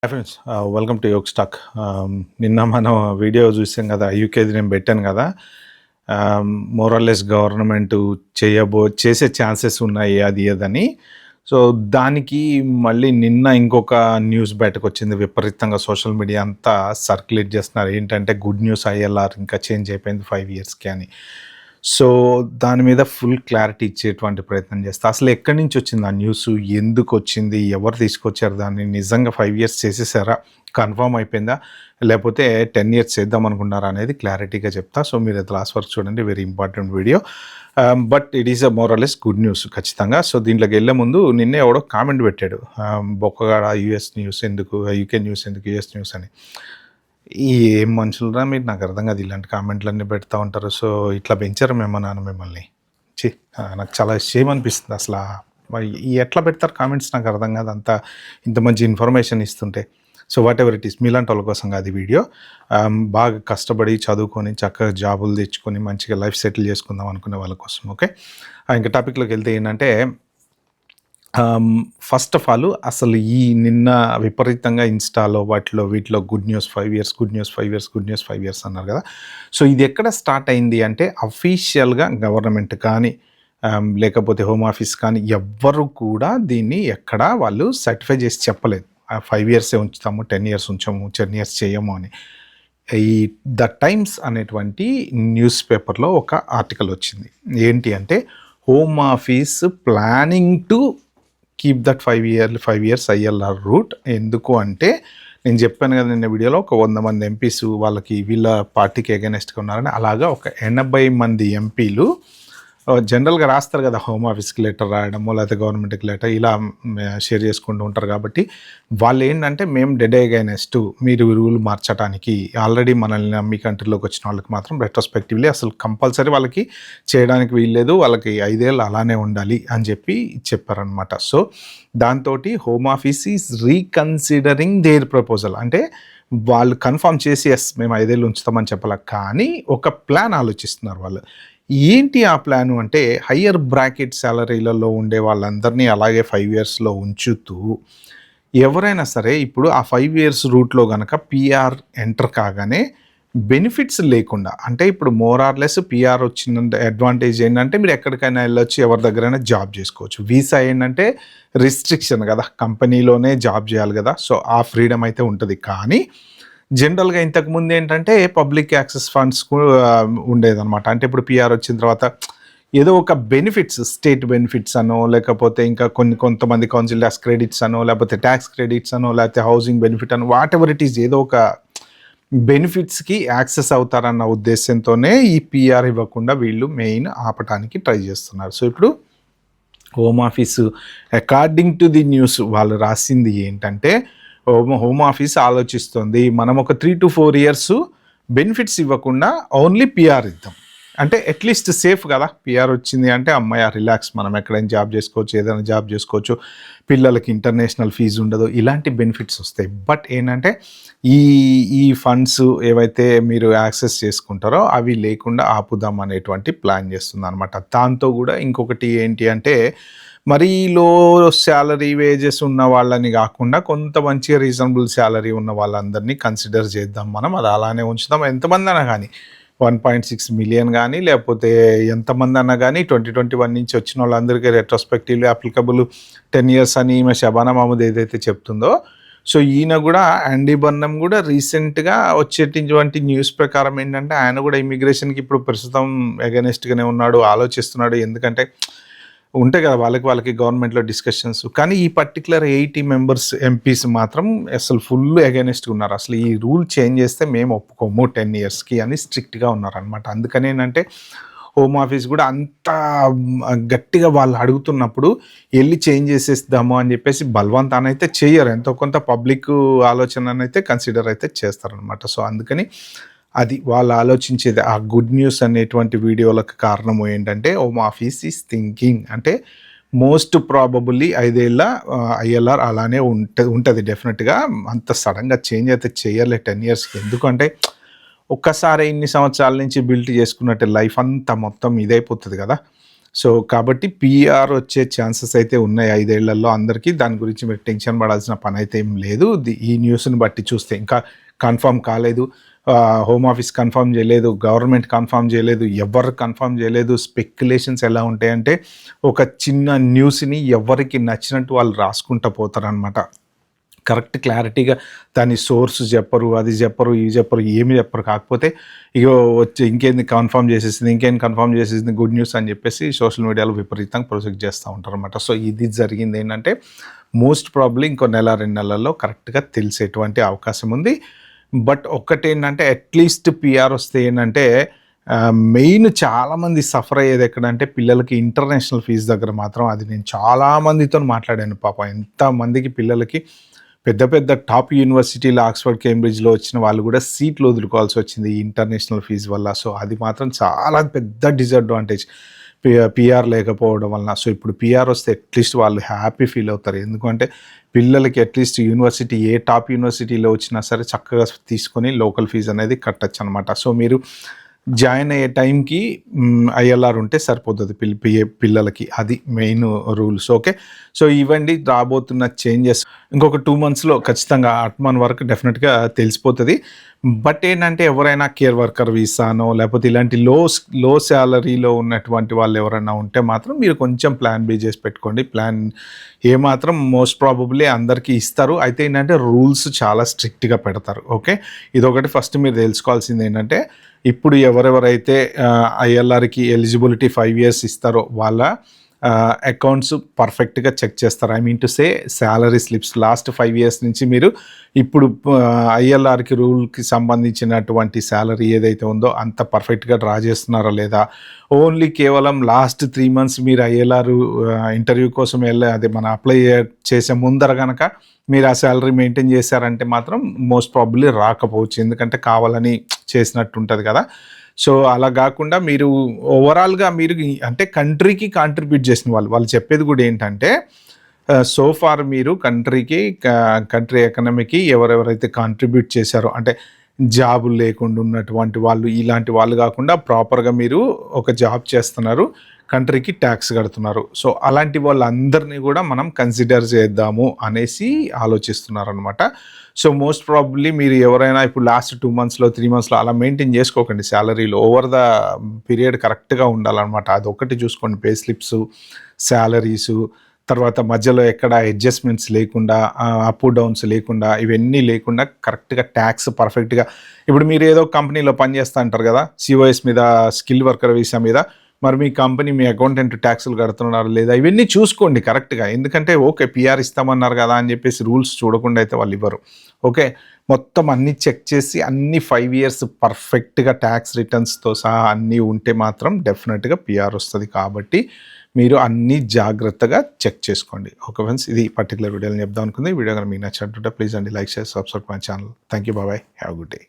Hi friends, welcome to Yog stock. నిన్న మనం video చూసాం కదా, యూకేది నేను పెట్టాను కదా. మోరల్లెస్ గవర్నమెంట్ చేసే ఛాన్సెస్ ఉన్నాయి అది అదని. సో దానికి మళ్ళీ నిన్న ఇంకొక న్యూస్ బయటకు వచ్చింది. విపరీతంగా సోషల్ మీడియా అంతా సర్క్యులేట్ చేస్తున్నారు. ఏంటంటే గుడ్ న్యూస్, ఐఎల్ఆర్ ఇంకా చేంజ్ అయిపోయింది 5 yearsకి అని. సో దాని మీద ఫుల్ క్లారిటీ ఇచ్చేటువంటి ప్రయత్నం చేస్తా. అసలు ఎక్కడి నుంచి వచ్చింది ఆ న్యూస్, ఎందుకు వచ్చింది, ఎవరు తీసుకొచ్చారు, దాన్ని నిజంగా 5 years చేసేసారా, కన్ఫర్మ్ అయిపోయిందా, లేకపోతే 10 years చేద్దాం అనుకున్నారా అనేది క్లారిటీగా చెప్తా. సో మీరు అది లాస్ట్ వరకు చూడండి, very important video. But it is a మోరల్లెస్ good news ఖచ్చితంగా. సో దీంట్లోకి వెళ్ళే ముందు నిన్నే ఎవడో కామెంట్ పెట్టాడు, బొక్కగాడ యూఎస్ న్యూస్ ఎందుకు, యూకే న్యూస్ ఎందుకు, యూఎస్ న్యూస్ అని. ఏం మనుషులరా మీరు, నాకు అర్థం కాదు. ఇలాంటి కామెంట్లన్నీ పెడతా ఉంటారు. సో ఇట్లా పెంచారు నాన్న మిమ్మల్ని. నాకు చాలా షేమ్ అనిపిస్తుంది అసలు. ఎట్లా పెడతారు కామెంట్స్ నాకు అర్థం కాదు. అంతా ఇంత మంచి ఇన్ఫర్మేషన్ ఇస్తుంటే. So what ever it is, మీలాంటి వాళ్ళ కోసం కాదు ఈ వీడియో. బాగా కష్టపడి చదువుకొని చక్కగా జాబులు తెచ్చుకొని మంచిగా లైఫ్ సెటిల్ చేసుకుందాం అనుకునే వాళ్ళ కోసం. ఓకే, ఇంకా టాపిక్లోకి వెళ్తే ఏంటంటే, ఫస్ట్ ఆఫ్ ఆల్ అసలు ఈ నిన్న విపరీతంగా ఇన్స్టాలో వీటిలో good news 5 years, good news 5 years, good news 5 years అన్నారు కదా. సో ఇది ఎక్కడ స్టార్ట్ అయింది అంటే, అఫీషియల్గా గవర్నమెంట్ కానీ లేకపోతే హోమ్ ఆఫీస్ కానీ ఎవ్వరు కూడా దీన్ని ఎక్కడ వాళ్ళు సర్టిఫై చేసి చెప్పలేదు. 5 years ఉంచుతాము, 10 years ఉంచాము, 10 years చేయము అని. ఈ ద టైమ్స్ అనేటువంటి న్యూస్ పేపర్లో ఒక ఆర్టికల్ వచ్చింది. ఏంటి అంటే, home office planning to keep that 5 years ILR route. ఎందుకు అంటే, నేను చెప్పాను కదా నిన్న వీడియోలో, ఒక 100 మంది ఎంపీస్ వాళ్ళకి వీళ్ళ పార్టీకి ఎగెనెస్ట్గా ఉన్నారని. అలాగా ఒక 80 మంది ఎంపీలు జనరల్గా రాస్తారు కదా, హోమ్ ఆఫీస్కి లెటర్ రాయడము లేకపోతే గవర్నమెంట్కి లెటర్ ఇలా షేర్ చేసుకుంటూ ఉంటారు. కాబట్టి వాళ్ళు ఏంటంటే, మేము డెడ్ అగైనెస్ట్ మీరు రూల్ మార్చడానికి, ఆల్రెడీ మనల్ని నమ్మి కంట్రీలోకి వచ్చిన వాళ్ళకి మాత్రం రెట్రోస్పెక్టివ్లీ అసలు కంపల్సరీ వాళ్ళకి చేయడానికి వీల్లేదు, వాళ్ళకి 5 years అలానే ఉండాలి అని చెప్పారనమాట. సో దాంతో home office is reconsidering their proposal. అంటే వాళ్ళు కన్ఫర్మ్ చేసి ఎస్ మేము 5 years ఉంచుతామని చెప్పాల, కానీ ఒక ప్లాన్ ఆలోచిస్తున్నారు వాళ్ళు. ఏంటి ఆ ప్లాను అంటే, హయ్యర్ బ్రాకెట్ శాలరీలలో ఉండే వాళ్ళందరినీ అలాగే 5 yearsలో ఉంచుతూ, ఎవరైనా సరే ఇప్పుడు ఆ 5 years రూట్లో కనుక పిఆర్ ఎంటర్ కాగానే బెనిఫిట్స్ లేకుండా, అంటే ఇప్పుడు మోరార్లెస్ పిఆర్ వచ్చిన అడ్వాంటేజ్ ఏంటంటే, మీరు ఎక్కడికైనా వెళ్ళొచ్చు, ఎవరి దగ్గరైనా జాబ్ చేసుకోవచ్చు. వీసా ఏంటంటే రిస్ట్రిక్షన్ కదా, కంపెనీలోనే జాబ్ చేయాలి కదా. సో ఆ ఫ్రీడమ్ అయితే ఉంటుంది. కానీ జనరల్గా ఇంతకుముందు ఏంటంటే పబ్లిక్ యాక్సెస్ ఫండ్స్ ఉండేదన్నమాట. అంటే ఇప్పుడు పిఆర్ వచ్చిన తర్వాత ఏదో ఒక బెనిఫిట్స్, స్టేట్ బెనిఫిట్స్ అనో, లేకపోతే ఇంకా కొంతమంది కౌన్సిల్ ట్యాక్స్ క్రెడిట్స్ అనో, లేకపోతే ట్యాక్స్ క్రెడిట్స్ అనో, లేకపోతే హౌసింగ్ బెనిఫిట్ అనో, వాట్ ఎవర్ ఇట్ ఈస్, ఏదో ఒక బెనిఫిట్స్కి యాక్సెస్ అవుతారన్న ఉద్దేశంతోనే ఈ పిఆర్ ఇవ్వకుండా వీళ్ళు మెయిన్ ఆపటానికి ట్రై చేస్తున్నారు. సో ఇప్పుడు home office according to the news వాళ్ళు రాసింది ఏంటంటే, హోమ్ ఆఫీస్ ఆలోచిస్తుంది, మనం ఒక 3 to 4 years బెనిఫిట్స్ ఇవ్వకుండా ఓన్లీ పిఆర్ ఇద్దాం. అంటే అట్లీస్ట్ సేఫ్ కదా, పిఆర్ వచ్చింది అంటే అమ్మాయి రిలాక్స్, మనం ఎక్కడైనా జాబ్ చేసుకోవచ్చు, ఏదైనా జాబ్ చేసుకోవచ్చు, పిల్లలకి ఇంటర్నేషనల్ ఫీజు ఉండదు, ఇలాంటి బెనిఫిట్స్ వస్తాయి. బట్ ఏంటంటే ఈ ఫండ్స్ ఏవైతే మీరు యాక్సెస్ చేసుకుంటారో అవి లేకుండా ఆపుదాం అనేటువంటి ప్లాన్ చేస్తుంది అనమాట. దాంతో కూడా ఇంకొకటి ఏంటి అంటే, మరీ లో శాలరీ వేజెస్ ఉన్న వాళ్ళని కాకుండా కొంత మంచి రీజనబుల్ శాలరీ ఉన్న వాళ్ళందరినీ కన్సిడర్ చేద్దాం మనం, అది అలానే ఉంచుదాం. ఎంతమంది అన్నా కానీ 1.6 million కానీ, లేకపోతే ఎంతమంది అన్నా కానీ 2021 నుంచి వచ్చిన వాళ్ళందరికీ రెట్రోస్పెక్టివ్లీ అప్లికబుల్ 10 years అని ఈమె షబానా మహమూద్ ఏదైతే చెప్తుందో. సో ఈయన కూడా, యాండీ బర్నమ్ కూడా రీసెంట్గా వచ్చేటువంటి న్యూస్ ప్రకారం ఏంటంటే, ఆయన కూడా ఇమిగ్రేషన్కి ఇప్పుడు ప్రస్తుతం ఎగనెస్ట్గానే ఉన్నాడు, ఆలోచిస్తున్నాడు. ఎందుకంటే ఉంటాయి కదా వాళ్ళకి గవర్నమెంట్లో డిస్కషన్స్. కానీ ఈ పర్టికులర్ 80 members ఎంపీస్ మాత్రం అసలు ఫుల్ అగైనెస్ట్గా ఉన్నారు. అసలు ఈ రూల్ చేంజ్ చేస్తే మేము ఒప్పుకోము 10 yearsకి అని స్ట్రిక్ట్గా ఉన్నారనమాట. అందుకని ఏంటంటే హోమ్ ఆఫీస్ కూడా అంత గట్టిగా వాళ్ళు అడుగుతున్నప్పుడు వెళ్ళి చేంజ్ చేసేద్దాము అని చెప్పేసి బలవంతానైతే చేయరు. ఎంతో కొంత పబ్లిక్ ఆలోచననైతే కన్సిడర్ అయితే చేస్తారనమాట. సో అందుకని అది వాళ్ళు ఆలోచించేది. ఆ గుడ్ న్యూస్ అనేటువంటి వీడియోలకు కారణం ఏంటంటే, హోమ్ ఆఫీస్ ఈస్ థింకింగ్ అంటే మోస్ట్ ప్రాబబుల్లీ 5 years ఐఎల్ఆర్ అలానే ఉంటుంది డెఫినెట్గా. అంత సడన్గా చేంజ్ అయితే చేయలే 10 yearsకి. ఎందుకంటే ఒక్కసారి ఇన్ని సంవత్సరాల నుంచి బిల్డ్ చేసుకున్నట్టు లైఫ్ అంతా మొత్తం ఇదైపోతుంది కదా. సో కాబట్టి పీఆర్ వచ్చే ఛాన్సెస్ అయితే ఉన్నాయి 5 ఏళ్లలో అందరికీ. దాని గురించి మీరు టెన్షన్ పడాల్సిన పని అయితే ఏం లేదు. ఈ న్యూస్‌ని బట్టి చూస్తే ఇంకా కన్ఫర్మ్ కాలేదు. హోమ్ ఆఫీస్ కన్ఫర్మ్ చేయలేదు, గవర్నమెంట్ కన్ఫర్మ్ చేయలేదు, ఎవరు కన్ఫర్మ్ చేయలేదు. స్పెక్యులేషన్స్ ఎలా ఉంటాయంటే ఒక చిన్న న్యూస్‌ని ఎవరికి నచ్చినట్టు వాళ్ళు రాసుకుంటూ పోతారనమాట. కరెక్ట్ క్లారిటీగా దాని సోర్స్ చెప్పరు, అది చెప్పరు, ఇవి చెప్పరు, ఏమి చెప్పరు. కాకపోతే ఇగో వచ్చి ఇంకేంది కన్ఫర్మ్ చేసేసింది గుడ్ న్యూస్ అని చెప్పేసి సోషల్ మీడియాలో విపరీతంగా ప్రొజెక్ట్ చేస్తూ ఉంటారు అనమాట. సో ఇది జరిగింది ఏంటంటే మోస్ట్ ప్రాబ్లీ ఇంకో నెల 2 నెలల్లో కరెక్ట్గా తెలిసేటువంటి అవకాశం ఉంది. బట్ ఒక్కటేంటంటే అట్లీస్ట్ పిఆర్ వస్తే ఏంటంటే మెయిన్ చాలామంది సఫర్ అయ్యేది ఎక్కడంటే పిల్లలకి ఇంటర్నేషనల్ ఫీజు దగ్గర మాత్రం. అది నేను చాలామందితో మాట్లాడాను. పాపం ఎంతమందికి పిల్లలకి పెద్ద పెద్ద టాప్ యూనివర్సిటీలు ఆక్స్ఫర్డ్, కేంబ్రిడ్జ్లో వచ్చిన వాళ్ళు కూడా సీట్లు వదులుకోవాల్సి వచ్చింది ఈ ఇంటర్నేషనల్ ఫీజు వల్ల. సో అది మాత్రం చాలా పెద్ద డిసడ్వాంటేజ్ పిఆర్ లేకపోవడం వలన. సో ఇప్పుడు పిఆర్ వస్తే అట్లీస్ట్ వాళ్ళు హ్యాపీ ఫీల్ అవుతారు. ఎందుకంటే పిల్లలకి అట్లీస్ట్ యూనివర్సిటీ ఏ టాప్ యూనివర్సిటీలో వచ్చినా సరే చక్కగా తీసుకొని లోకల్ ఫీజు అనేది కట్టచ్చు అనమాట. సో మీరు జాయిన్ అయ్యే టైంకి ఐఎల్ఆర్ ఉంటే సరిపోతుంది పిల్లలకి. అది మెయిన్ రూల్స్. ఓకే, సో ఇవ్వండి రాబోతున్న చేంజెస్. ఇంకొక 2 monthsలో ఖచ్చితంగా అట్మాన్ వరకు డెఫినెట్గా తెలిసిపోతుంది. బట్ ఏంటంటే ఎవరైనా కేర్ వర్కర్ వీసానో లేకపోతే ఇలాంటి లో శాలరీలో ఉన్నటువంటి వాళ్ళు ఎవరైనా ఉంటే మాత్రం మీరు కొంచెం ప్లాన్ బి చేసి పెట్టుకోండి. ప్లాన్ ఏ మాత్రం మోస్ట్ ప్రాబబ్లీ అందరికీ ఇస్తారు. అయితే ఏంటంటే రూల్స్ చాలా స్ట్రిక్ట్గా పెడతారు. ఓకే, ఇదొకటి ఫస్ట్ మీరు తెలుసుకోవాల్సింది ఏంటంటే ఇప్పుడు ఎవరెవరైతే ఐఎల్ఆర్కి ఎలిజిబిలిటీ 5 years ఇస్తారో వాళ్ళ అకౌంట్స్ పర్ఫెక్ట్గా చెక్ చేస్తారు. I mean to say salary slips last 5 years నుంచి మీరు ఇప్పుడు ఐఎల్ఆర్కి రూల్కి సంబంధించినటువంటి శాలరీ ఏదైతే ఉందో అంత పర్ఫెక్ట్గా డ్రా చేస్తున్నారా లేదా. ఓన్లీ కేవలం లాస్ట్ 3 months మీరు ఐఎల్ఆర్ ఇంటర్వ్యూ కోసం అదే మన అప్లై చేసే ముందర కనుక మీరు ఆ శాలరీ మెయింటైన్ చేశారంటే మాత్రం మోస్ట్ ప్రాబబ్లీ రాకపోవచ్చు. ఎందుకంటే కావాలని చేసినట్టు ఉంటుంది కదా. సో అలా కాకుండా మీరు ఓవరాల్గా మీరు అంటే కంట్రీకి కాంట్రిబ్యూట్ చేసిన వాళ్ళు చెప్పేది కూడా ఏంటంటే సో ఫార్ మీరు కంట్రీ ఎకనమీకి ఎవరెవరైతే కాంట్రిబ్యూట్ చేశారో అంటే జాబులు లేకుండా ఉన్నటువంటి వాళ్ళు, ఇలాంటి వాళ్ళు కాకుండా ప్రాపర్గా మీరు ఒక జాబ్ చేస్తున్నారు, కంట్రీకి ట్యాక్స్ కడుతున్నారు. సో అలాంటి వాళ్ళందరినీ కూడా మనం కన్సిడర్ చేద్దాము అనేసి ఆలోచిస్తున్నారు అనమాట. సో మోస్ట్ ప్రాబబ్లీ మీరు ఎవరైనా ఇప్పుడు లాస్ట్ 2 monthsలో 3 monthsలో అలా మెయింటైన్ చేసుకోకండి. శాలరీలో ఓవర్ ద పీరియడ్ కరెక్ట్గా ఉండాలన్నమాట. అదొకటి చూసుకోండి. పే స్లిప్స్, శాలరీసు, తర్వాత మధ్యలో ఎక్కడ అడ్జస్ట్మెంట్స్ లేకుండా, అప్ డౌన్స్ లేకుండా, ఇవన్నీ లేకుండా కరెక్ట్గా ట్యాక్స్ పర్ఫెక్ట్గా. ఇప్పుడు మీరు ఏదో కంపెనీలో పనిచేస్తూ అంటారు కదా, సిఓఎస్ మీద, స్కిల్ వర్కర్ వీసా మీద, మరి మీ కంపెనీ మీ అకౌంటెంట్ ట్యాక్సులు కడుతున్నారు లేదా, ఇవన్నీ చూసుకోండి కరెక్ట్గా. ఎందుకంటే ఓకే పిఆర్ ఇస్తామన్నారు కదా అని చెప్పేసి రూల్స్ చూడకుండా అయితే వాళ్ళు ఇవ్వరు. ఓకే, మొత్తం అన్నీ చెక్ చేసి అన్ని 5 years పర్ఫెక్ట్గా ట్యాక్స్ రిటర్న్స్తో సహా అన్నీ ఉంటే మాత్రం డెఫినెట్గా పిఆర్ వస్తుంది. కాబట్టి మీరు అన్నీ జాగ్రత్తగా చెక్ చేసుకోండి. ఓకే ఫ్రెండ్స్, ఇది పర్టికులర్ వీడియోని చెప్దాం అనుకుంది. వీడియో కనుక మీకు నచ్చినట్టుంటే ప్లీజ్ అండి like, share, subscribe my channel. Thank you, bye, have good day.